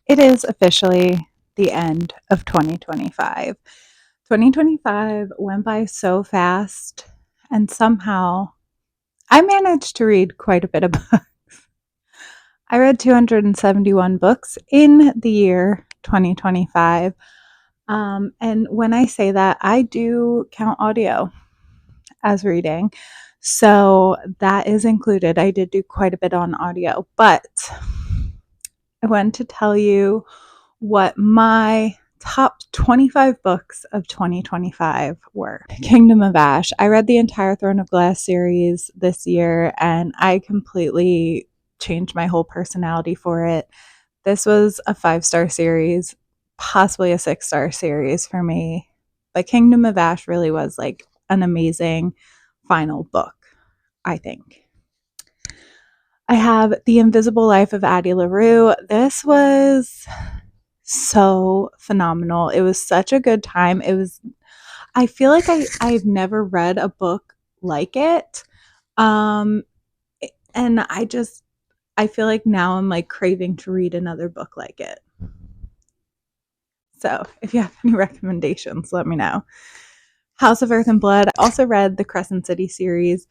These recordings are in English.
It is officially the end of 2025. 2025 went by so fast, and somehow I managed to read quite a bit of books. I read 271 books in the year 2025. And when I say that, I do count audio as reading. So that is included. I did do quite a bit on audio, but I want to tell you what my top 25 books of 2025 were. Kingdom of Ash. I read the entire Throne of Glass series this year and I completely changed my whole personality for it. This was a 5-star series, possibly a 6-star series for me. But Kingdom of Ash really was like an amazing final book, I think. I have The Invisible Life of Addie LaRue. This was so phenomenal. It was such a good time. I feel like I've never read a book like it. Um and I feel like now I'm like craving to read another book like it. So, if you have any recommendations, let me know. House of Earth and Blood. I also read the Crescent City series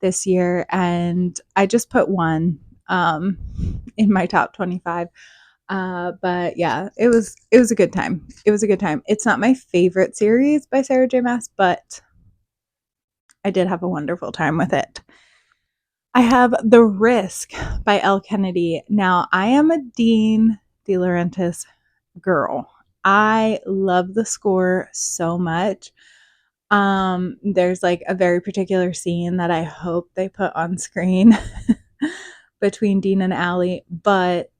this year and I just put one in my top 25. But yeah, it was a good time. It was a good time. It's not my favorite series by Sarah J. Maas, but I did have a wonderful time with it. I have The Risk by Elle Kennedy. Now, I am a Dean De Laurentiis girl. I love the score so much. There's like a very particular scene that I hope they put on screen between Dean and Allie, but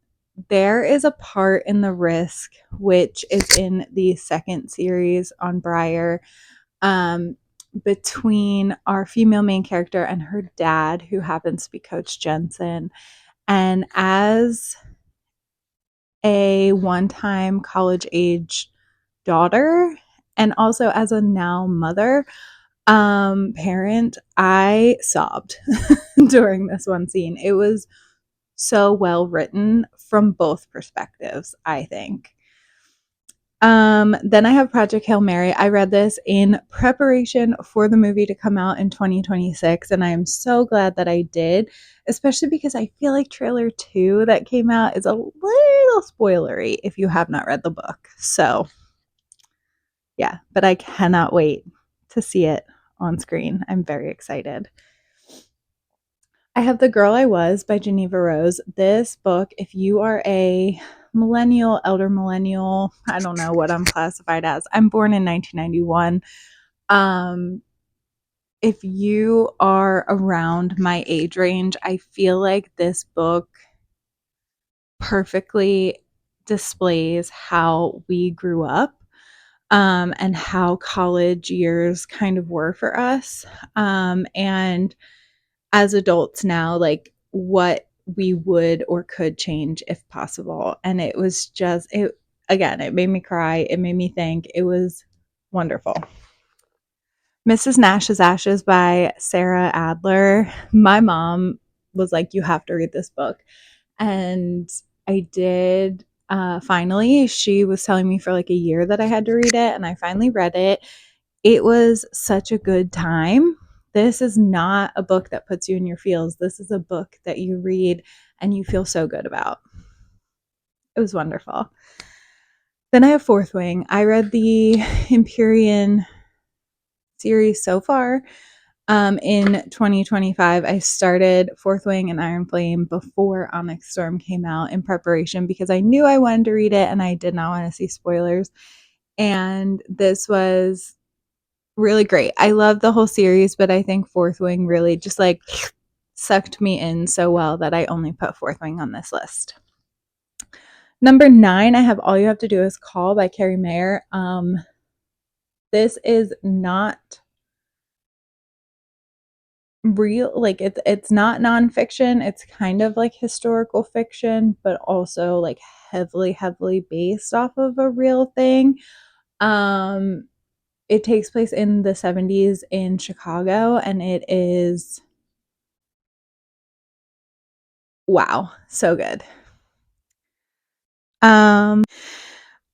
there is a part in The Risk, which is in the second series on Briar, um, between our female main character and her dad, who happens to be Coach Jensen. And as a one time college age daughter, and also as a now mother, parent, I sobbed during this one scene. It was so well written from both perspectives, I think. Then I have Project Hail Mary. I read this in preparation for the movie to come out in 2026, and I am so glad that I did, especially because I feel like trailer 2 that came out is a little spoilery if you have not read the book. So, yeah, but I cannot wait to see it on screen. I'm very excited. I have The Girl I Was by Geneva Rose. This book, if you are a millennial, elder millennial, I don't know what I'm classified as. I'm born in 1991. Um, if you are around my age range, I feel like this book perfectly displays how we grew up, and how college years kind of were for us. And as adults now, like what we would or could change if possible. And it was just, it again, it made me cry. It made me think. It was wonderful. Mrs. Nash's Ashes by Sarah Adler. My mom was like, you have to read this book. And I did. Finally, she was telling me for like a year that I had to read it, and I finally read it. It was such a good time. This is not a book that puts you in your feels. This is a book that you read and you feel so good about. It was wonderful. Then I have Fourth Wing. I read the Empyrean series so far. In 2025, I started Fourth Wing and Iron Flame before Onyx Storm came out in preparation because I knew I wanted to read it and I did not want to see spoilers. And this was really great. I love the whole series, but I think Fourth Wing really just like sucked me in so well that I only put Fourth Wing on this list. Number 9, I have All You Have to Do Is Call by Carrie Mayer. This is not real, like it's not nonfiction. It's kind of like historical fiction, but also like heavily based off of a real thing. Um, it takes place in the 70s in Chicago, and it is wow, so good. I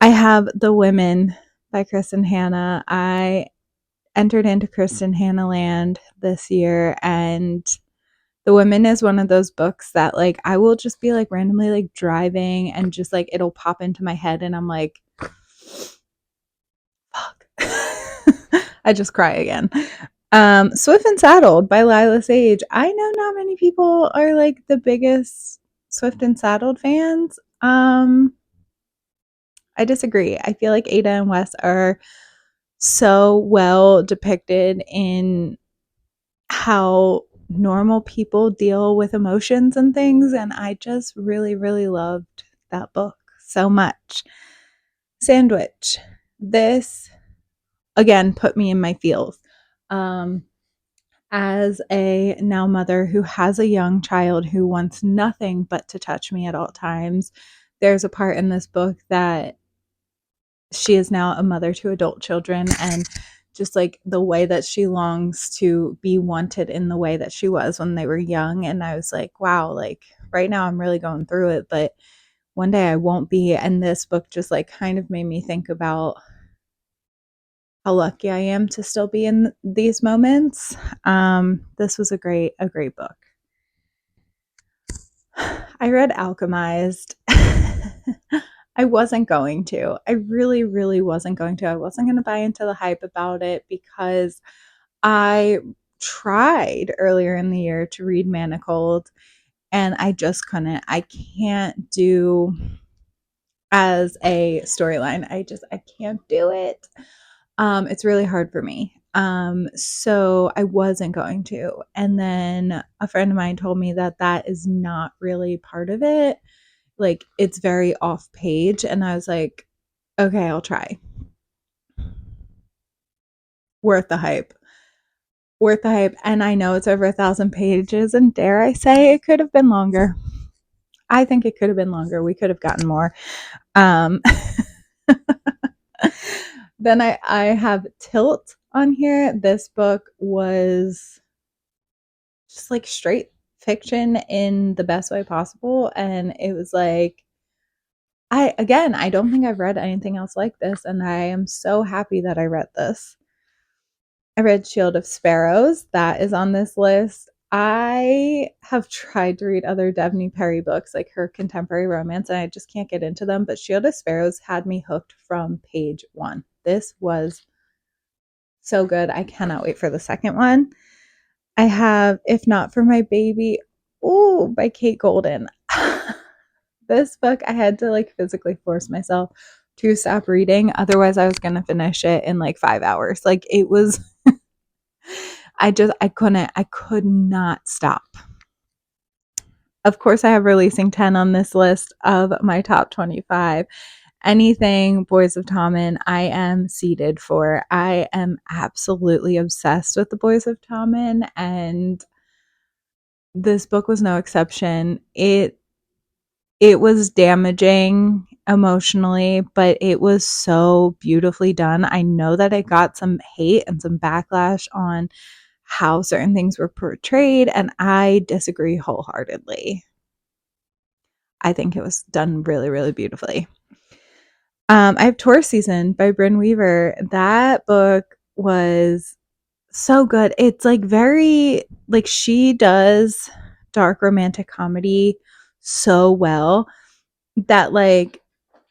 have The Women by Kristen Hanna. I entered into Kristen Hanna land this year, and The Women is one of those books that like I will just be like randomly like driving and just like it'll pop into my head and I'm like, fuck. I just cry again. Swift and Saddled by Lila Sage. I know not many people are like the biggest Swift and Saddled fans. I disagree. I feel like Ada and Wes are so well depicted in how normal people deal with emotions and things, and I just really, really loved that book so much. Sandwich. This again put me in my feels. As a now mother who has a young child who wants nothing but to touch me at all times, there's a part in this book that she is now a mother to adult children, and just like the way that she longs to be wanted in the way that she was when they were young. And I was like, wow, like right now I'm really going through it, but one day I won't be. And this book just like kind of made me think about how lucky I am to still be in these moments. This was a great book. I read Alchemized. I wasn't going to. I really, really wasn't going to. I wasn't going to buy into the hype about it because I tried earlier in the year to read Manacled and I just couldn't. I can't do as a storyline. I can't do it. It's really hard for me. So I wasn't going to. And then a friend of mine told me that that is not really part of it. Like it's very off page. And I was like, okay, I'll try. Worth the hype. Worth the hype. And I know it's over 1,000 pages. And dare I say, it could have been longer. I think it could have been longer. We could have gotten more. Um, then I have Tilt on here. This book was just like straight fiction in the best way possible. And it was like, I don't think I've read anything else like this. And I am so happy that I read this. I read Shield of Sparrows. That is on this list. I have tried to read other Devney Perry books, like her contemporary romance, and I just can't get into them. But Shield of Sparrows had me hooked from page one. This was so good. I cannot wait for the second one. I have If Not for My Baby, ooh, by Kate Golden. This book, I had to like physically force myself to stop reading. Otherwise, I was going to finish it in like 5 hours. Like it was, I could not stop. Of course, I have Releasing 10 on this list of my top 25. Anything Boys of Tommen, I am seated for. I am absolutely obsessed with the Boys of Tommen, and this book was no exception. It was damaging emotionally, but it was so beautifully done. I know that it got some hate and some backlash on how certain things were portrayed, and I disagree wholeheartedly. I think it was done really, really beautifully. I have Tour Season by Brynne Weaver. That book was so good. It's like very, like, she does dark romantic comedy so well that, like,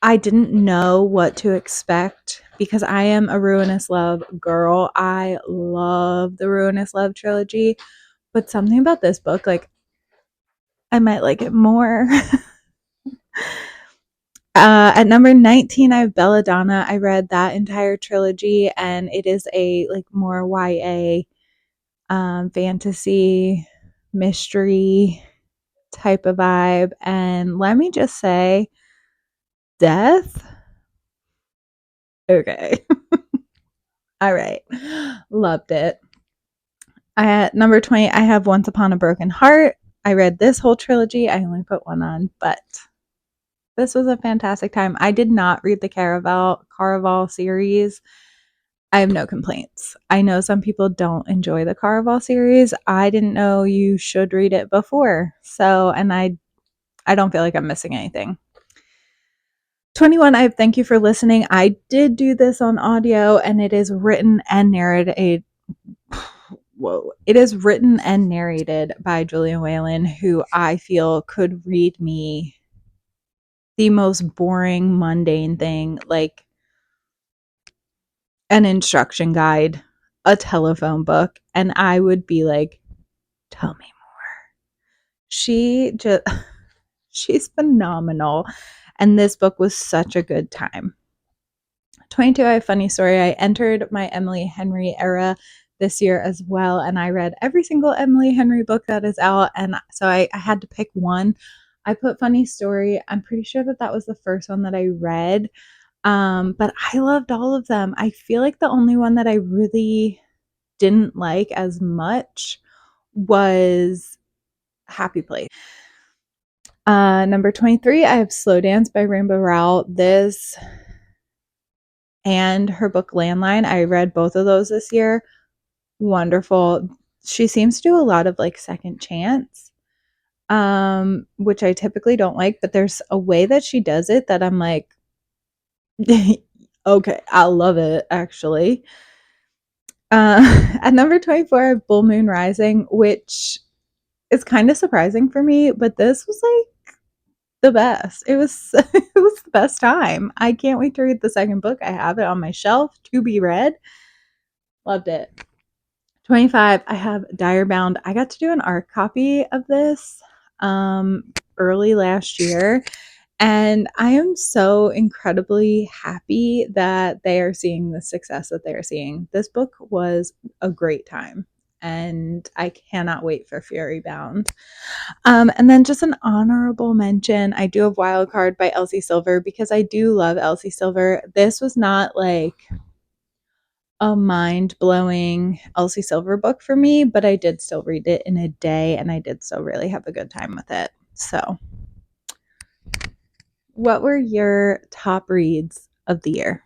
I didn't know what to expect because I am a Ruinous Love girl. I love the Ruinous Love trilogy, but something about this book, like, I might like it more. At number 19, I have Belladonna. I read that entire trilogy, and it is a like more YA fantasy mystery type of vibe. And let me just say, death. Okay. All right. Loved it. At number 20, I have Once Upon a Broken Heart. I read this whole trilogy. I only put one on, but this was a fantastic time. I did not read the Caraval series. I have no complaints. I know some people don't enjoy the Caraval series. I didn't know you should read it before. So, and I don't feel like I'm missing anything. 21, I thank you for listening. I did do this on audio, and it is written and narrated. Whoa. It is written and narrated by Julia Whalen, who I feel could read me the most boring, mundane thing, like an instruction guide, a telephone book, and I would be like, tell me more. She just, she's phenomenal. And this book was such a good time. 22, I have a funny story. I entered my Emily Henry era this year as well, and I read every single Emily Henry book that is out. And so I had to pick one. I put Funny Story. I'm pretty sure that was the first one that I read. But I loved all of them. I feel like the only one that I really didn't like as much was Happy Place. Number 23, I have Slow Dance by Rainbow Rowell. This and her book Landline. I read both of those this year. Wonderful. She seems to do a lot of like second chance, which I typically don't like, but there's a way that she does it that I'm like, okay, I love it actually. At number 24, I have Bull Moon Rising, which is kind of surprising for me, but this was like the best. It was it was the best time. I can't wait to read the second book. I have it on my shelf to be read. Loved it. 25, I have Dire Bound. I got to do an art copy of this early last year, and I am so incredibly happy that they are seeing the success that they are seeing. This book was a great time, and I cannot wait for Fury Bound. And then just an honorable mention, I do have Wildcard by Elsie Silver because I do love Elsie Silver. This was not like a mind-blowing Elsie Silver book for me, but I did still read it in a day, and I did still really have a good time with it. So, what were your top reads of the year?